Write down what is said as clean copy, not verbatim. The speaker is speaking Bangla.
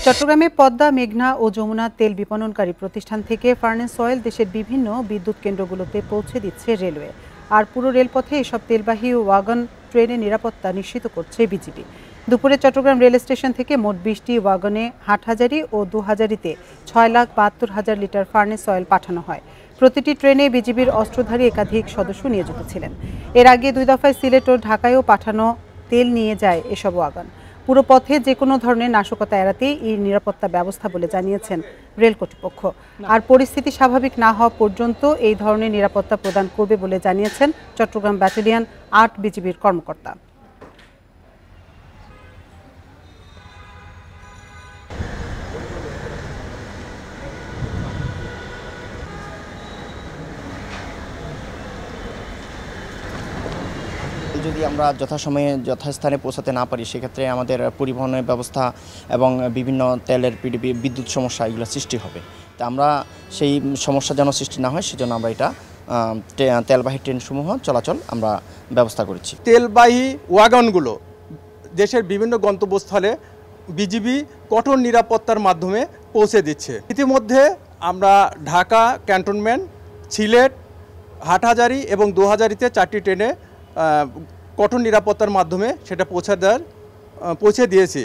চট্টগ্রামে পদ্মা, মেঘনা ও যমুনা তেল বিপণনকারী প্রতিষ্ঠান থেকে ফার্নেস অয়েল দেশের বিভিন্ন বিদ্যুৎ কেন্দ্রগুলোতে পৌঁছে দিচ্ছে রেলওয়ে। আর পুরো রেলপথে এসব তেলবাহী ওয়াগন ট্রেনের নিরাপত্তা নিশ্চিত করছে বিজিবি। দুপুরে চট্টগ্রাম রেল স্টেশন থেকে মোট ২০টি ওয়াগনে হাটহাজারী ও দুহাজারীতে ৬,৭২,০০০ লিটার ফার্নেস অয়েল পাঠানো হয়। প্রতিটি ট্রেনে বিজিবির অস্ত্রধারী একাধিক সদস্য নিয়োজিত ছিলেন। এর আগে ২ দফায় সিলেট ও ঢাকায়ও পাঠানো তেল নিয়ে যায় এসব ওয়াগন। পুরো পথে যে কোনো ধরনের নাশকতা এড়াতেই এই নিরাপত্তা ব্যবস্থা বলে জানিয়েছেন রেল কর্তৃপক্ষ। আর পরিস্থিতি স্বাভাবিক না হওয়া পর্যন্ত এই ধরনের নিরাপত্তা প্রদান করবে বলে জানিয়েছেন চট্টগ্রাম ব্যাটালিয়ন ৮ বিজিবির কর্মকর্তা। যদি আমরা যথাসময়ে যথাস্থানে পৌঁছাতে না পারি সেক্ষেত্রে আমাদের পরিবহনের ব্যবস্থা এবং বিভিন্ন তেলের বিদ্যুৎ সমস্যা এগুলো সৃষ্টি হবে। তা আমরা সেই সমস্যা যেন সৃষ্টি না হয় সেজন্য আমরা এটা তেলবাহী ট্রেনসমূহ চলাচল আমরা ব্যবস্থা করেছি। তেলবাহী ওয়াগনগুলো দেশের বিভিন্ন গন্তব্যস্থলে বিজিবি কঠোর নিরাপত্তার মাধ্যমে পৌঁছে দিচ্ছে। ইতিমধ্যে আমরা ঢাকা ক্যান্টনমেন্ট, সিলেট, হাটহাজারী এবং দুহাজারীতে 4টি ট্রেনে কঠোর নিরাপত্তার মাধ্যমে সেটা পৌঁছে দিয়েছি।